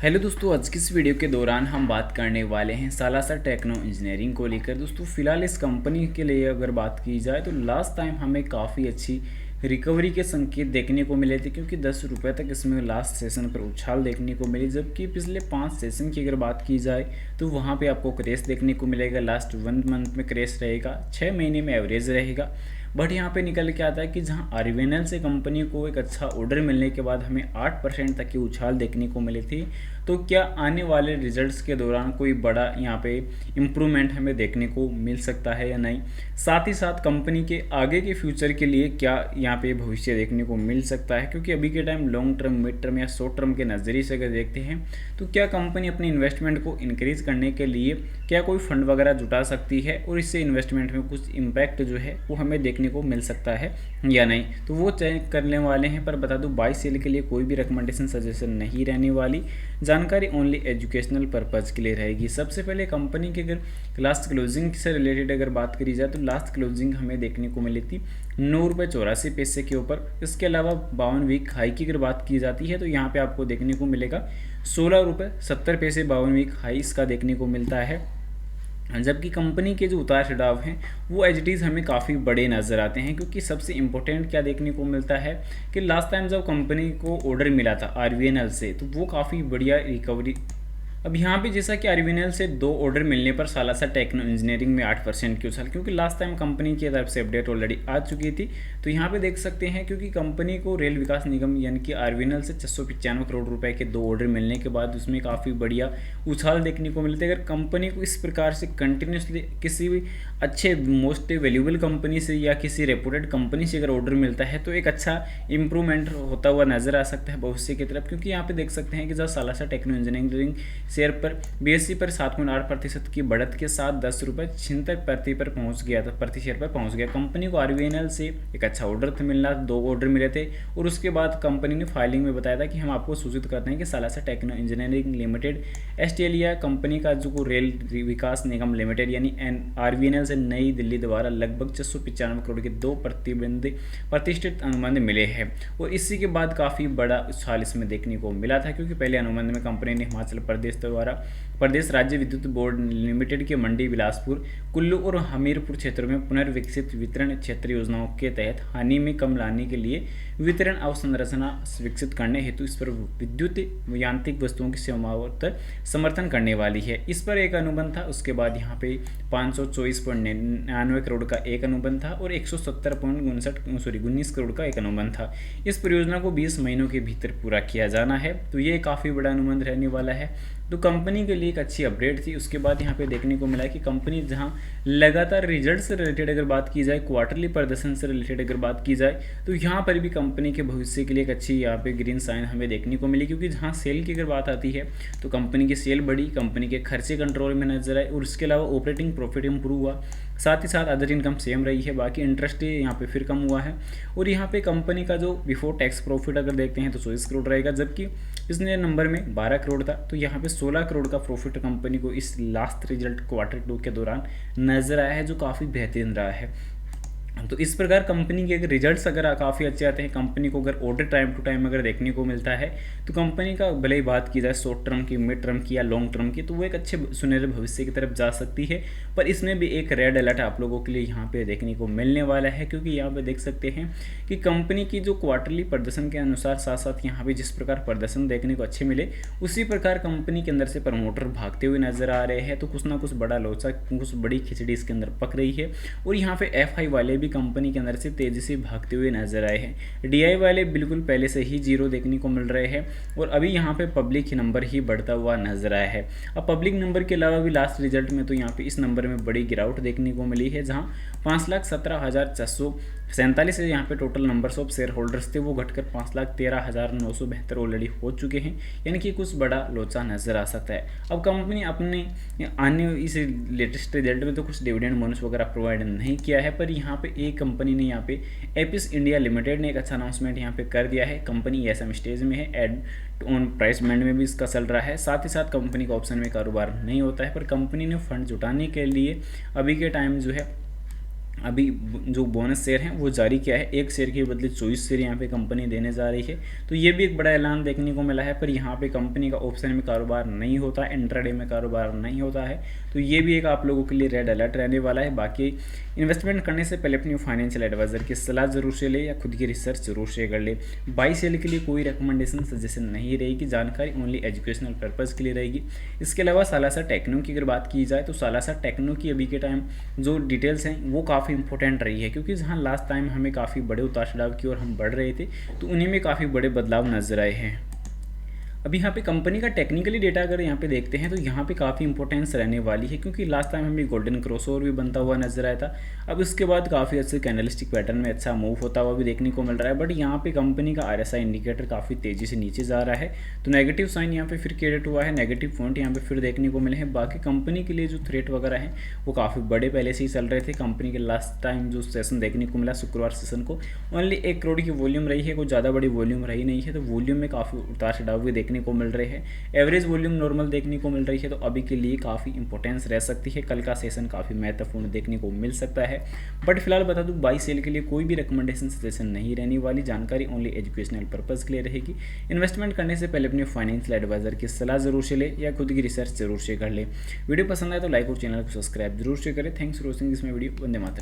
Hello दोस्तों, आज की इस वीडियो के दौरान हम बात करने वाले हैं सालासर टेक्नो इंजीनियरिंग को लेकर। दोस्तों फिलहाल इस कंपनी के लिए अगर बात की जाए तो लास्ट टाइम हमें काफ़ी अच्छी रिकवरी के संकेत देखने को मिले थे, क्योंकि 10 रुपये तक इसमें लास्ट सेशन पर उछाल देखने को मिली। जबकि पिछले 5 सेशन की अगर बात की जाए तो वहाँ पे आपको क्रेश देखने को मिलेगा। लास्ट 1 मंथ में क्रेश रहेगा, 6 महीने में एवरेज रहेगा। बट यहाँ पे निकल के आता है कि जहाँ आरवीएनएल से कंपनी को एक अच्छा ऑर्डर मिलने के बाद हमें 8% तक की उछाल देखने को मिली थी, तो क्या आने वाले रिजल्ट्स के दौरान कोई बड़ा यहाँ पे इम्प्रूवमेंट हमें देखने को मिल सकता है या नहीं। साथ ही साथ कंपनी के आगे के फ्यूचर के लिए क्या यहाँ पे भविष्य देखने को मिल सकता है, क्योंकि अभी के time long term, mid term या शॉर्ट टर्म के नज़रिए से अगर देखते हैं तो क्या कंपनी अपनी इन्वेस्टमेंट को इंक्रीज करने के लिए क्या कोई फंड वगैरह जुटा सकती है और इससे इन्वेस्टमेंट में कुछ इम्पैक्ट जो है वो हमें देखने को मिल सकता है या नहीं, तो वो चेक करने वाले हैं। पर बता दूं, बाई सेल के लिए कोई भी रिकमेंडेशन सजेशन नहीं रहने वाली, जानकारी ओनली एजुकेशनल पर्पज़ के लिए रहेगी। सबसे पहले कंपनी की अगर लास्ट क्लोजिंग से रिलेटेड अगर बात करी जाए तो लास्ट क्लोजिंग हमें देखने को मिली थी 9 रुपये 84 पैसे के ऊपर। इसके अलावा 52 वीक हाई की अगर बात की जाती है तो यहाँ पे आपको देखने को मिलेगा 16 रुपये 70 पैसे 52 वीक हाई इसका देखने को मिलता है। जबकि कंपनी के जो उतार चढ़ाव हैं वो एज इट इज़ हमें काफ़ी बड़े नज़र आते हैं, क्योंकि सबसे इम्पोर्टेंट क्या देखने को मिलता है कि लास्ट टाइम जब कंपनी को ऑर्डर मिला था आरवीएनएल से तो वो काफ़ी बढ़िया रिकवरी। अब यहाँ पे जैसा कि आरवीएनएल से 2 ऑर्डर मिलने पर सालासर टेक्नो इंजीनियरिंग में 8% की उछाल, क्योंकि लास्ट टाइम कंपनी की तरफ से अपडेट ऑलरेडी आ चुकी थी। तो यहाँ पे देख सकते हैं, क्योंकि कंपनी को रेल विकास निगम यानी कि आरवीएनएल से 695 करोड़ रुपए के 2 ऑर्डर मिलने के बाद उसमें काफ़ी बढ़िया उछाल देखने को मिलती है। अगर कंपनी को इस प्रकार से कंटिन्यूसली किसी भी अच्छे मोस्ट वैल्यूएबल कंपनी से या किसी रेपुटेड कंपनी से अगर ऑर्डर मिलता है तो एक अच्छा इंप्रूवमेंट होता हुआ नजर आ सकता है भविष्य की तरफ। क्योंकि यहाँ पे देख सकते हैं कि जब सालासर टेक्नो इंजीनियरिंग शेयर पर बीएससी पर 7.8% की बढ़त के साथ 10 रुपये 76 पर पहुंच गया था, प्रति शेयर पर पहुंच गया। कंपनी को आरवीएनएल से एक अच्छा ऑर्डर मिलना, 2 ऑर्डर मिले थे और उसके बाद कंपनी ने फाइलिंग में बताया था कि हम आपको सूचित करते हैं कि Salasar techno engineering limited STL company का जो रेल विकास निगम लिमिटेड यानी आरवीएनएल से नई दिल्ली द्वारा लगभग 695 करोड़ के 2 प्रतिष्ठित अनुबंध मिले हैं। और इसी के बाद काफ़ी बड़ा उछाल इसमें देखने को मिला था, क्योंकि पहले अनुबंध में कंपनी ने हिमाचल प्रदेश द्वारा प्रदेश राज्य विद्युत बोर्ड लिमिटेड के मंडी, बिलासपुर, कुल्लू और हमीरपुर क्षेत्रों में पुनर्विकसित वितरण क्षेत्र योजनाओं के तहत हानि में कम लाने के लिए वितरण अवसंरचना विकसित करने हेतु इस पर विद्युत यांत्रिक वस्तुओं की सेवाओं पर समर्थन करने वाली है। इस पर एक अनुबंध था। उसके बाद यहाँ पे 524.99 करोड़ का एक अनुबंध था और 170.19 करोड़ का एक अनुबंध था। इस परियोजना को 20 महीनों के भीतर पूरा किया जाना है, तो ये काफ़ी बड़ा अनुबंध रहने वाला है। तो कंपनी के लिए एक अच्छी अपडेट थी। उसके बाद यहाँ पे देखने को मिला कि कंपनी जहाँ लगातार रिजल्ट से रिलेटेड अगर बात की जाए, क्वार्टरली प्रदर्शन से रिलेटेड अगर बात की जाए तो यहाँ पर भी कंपनी के भविष्य के लिए एक अच्छी यहाँ पे ग्रीन साइन हमें देखने को मिली। क्योंकि जहाँ सेल की अगर बात आती है तो कंपनी की सेल बढ़ी, कंपनी के खर्चे कंट्रोल में नजर आए और उसके अलावा ऑपरेटिंग प्रॉफिट इंप्रूव हुआ। साथ ही साथ अदर इनकम सेम रही है, बाकी इंटरेस्ट यहाँ पे फिर कम हुआ है। और यहाँ पे कंपनी का जो बिफोर टैक्स प्रॉफिट अगर देखते हैं तो 24 करोड़ रहेगा, जबकि पिछले नंबर में 12 करोड़ था। तो यहाँ पे 16 करोड़ का प्रॉफिट कंपनी को इस लास्ट रिजल्ट Q2 के दौरान नजर आया है, जो काफ़ी बेहतरीन रहा है। तो इस प्रकार कंपनी के अगर रिजल्ट्स अगर काफ़ी अच्छे आते हैं, कंपनी को अगर ऑर्डर टाइम टू टाइम अगर देखने को मिलता है तो कंपनी का भले ही बात की जाए शॉर्ट टर्म की, मिड टर्म की या लॉन्ग टर्म की, तो वो एक अच्छे सुनहरे भविष्य की तरफ जा सकती है। पर इसमें भी एक रेड अलर्ट आप लोगों के लिए यहाँ पे देखने को मिलने वाला है, क्योंकि यहाँ पे देख सकते हैं कि कंपनी की जो क्वार्टरली प्रदर्शन के अनुसार साथ साथ यहाँ पे जिस प्रकार प्रदर्शन देखने को अच्छे मिले, उसी प्रकार कंपनी के अंदर से प्रमोटर भागते हुए नजर आ रहे हैं। तो कुछ ना कुछ बड़ा लोचा, कुछ बड़ी खिचड़ी इसके अंदर पक रही है। और यहाँ पे एफआई वाले भी कंपनी के अंदर से तेजी से भागते हुए नजर आए हैं। डीआई वाले बिल्कुल पहले से ही जीरो देखने को मिल रहे हैं और अभी यहाँ पे पब्लिक नंबर ही बढ़ता हुआ नजर आया है। अब पब्लिक नंबर के अलावा भी लास्ट रिजल्ट में तो यहाँ पे इस नंबर में बड़ी गिरावट देखने को मिली है, जहाँ 5,17,447 से यहाँ पे total numbers of share holders थे, वो घटकर 5,13,972 ऑलरेडी हो चुके हैं। यानी कि कुछ बड़ा लोचा नजर आ सकता है। अब कंपनी अपने आने इस लेटेस्ट रिजल्ट में तो कुछ डिविडेंड बोनस वगैरह प्रोवाइड नहीं किया है, पर यहाँ पे एक कंपनी ने यहाँ पे एपिस इंडिया लिमिटेड ने एक अच्छा अनाउंसमेंट यहाँ पे कर दिया है। कंपनी एसएम स्टेज में है, एड ऑन प्राइस बैंड में भी इसका चल रहा है। साथ ही साथ कंपनी का ऑप्शन में कारोबार नहीं होता है, पर कंपनी ने फंड जुटाने के लिए अभी के टाइम जो है अभी जो बोनस शेयर हैं वो जारी किया है, एक शेयर के बदले 24 शेयर यहाँ पे कंपनी देने जा रही है। तो ये भी एक बड़ा ऐलान देखने को मिला है, पर यहाँ पे कंपनी का ऑप्शन में कारोबार नहीं होता है, इंट्राडे में कारोबार नहीं होता है। तो ये भी एक आप लोगों के लिए रेड अलर्ट रहने वाला है। बाकी इन्वेस्टमेंट करने से पहले अपनी फाइनेंशियल एडवाइजर की सलाह जरूर से ले या खुद की रिसर्च जरूर से कर ले। बाई सेल के लिए कोई रिकमेंडेशन सजेशन नहीं रहेगी, जानकारी ओनली एजुकेशनल पर्पज़ के लिए रहेगी। इसके अलावा सालासर टेक्नो की अगर बात की जाए तो सालासर टेक्नो की अभी के टाइम जो डिटेल्स हैं वो काफ़ी इंपॉर्टेंट रही है, क्योंकि जहाँ लास्ट टाइम हमें काफ़ी बड़े उतार चढ़ाव की ओर हम बढ़ रहे थे, तो उन्हीं में काफ़ी बड़े बदलाव नजर आए हैं। अभी यहाँ पे कंपनी का टेक्निकली डेटा अगर यहाँ पे देखते हैं तो यहाँ पे काफ़ी इंपॉर्टेंस रहने वाली है, क्योंकि लास्ट टाइम हमें गोल्डन क्रॉसओवर भी बनता हुआ नजर आया था। अब इसके बाद काफ़ी अच्छे कैंडलस्टिक पैटर्न में अच्छा मूव होता हुआ भी देखने को मिल रहा है, बट यहाँ पे कंपनी का RSI इंडिकेटर काफ़ी तेज़ी से नीचे जा रहा है, तो नेगेटिव साइन यहाँ पे फिर क्रिएट हुआ है, नेगेटिव पॉइंट यहाँ पे फिर देखने को मिले हैं। बाकी कंपनी के लिए जो थ्रेट वगैरह हैं वो काफ़ी बड़े पहले से ही चल रहे थे। कंपनी के लास्ट टाइम जो सेशन देखने को मिला शुक्रवार सेशन को, ओनली 1 करोड़ की वॉल्यूम रही है, कोई ज़्यादा बड़ी वॉल्यूम रही नहीं है, तो वॉल्यूम में काफ़ी उतार चढ़ाव भी देखने को मिल रहे हैं। एवरेज वॉल्यूम नॉर्मल देखने को मिल रही है, तो अभी के लिए काफ़ी इंपॉर्टेंस रह सकती है। कल का सेशन काफ़ी महत्वपूर्ण देखने को मिल सकता है, बट फिलहाल बता दूं बाई सेल के लिए कोई भी रिकमेंडेशन सजेशन नहीं रहने वाली, जानकारी ओनली एजुकेशनल पर्पज़ के लिए रहेगी। इन्वेस्टमेंट करने से पहले अपने फाइनेंशियल एडवाइजर की सलाह जरूर से ले या खुद की रिसर्च जरूर से कर ले। वीडियो पसंद आए तो लाइक और चैनल को सब्सक्राइब जरूर से करें। Thanks for watching this my video. Vande Mataram.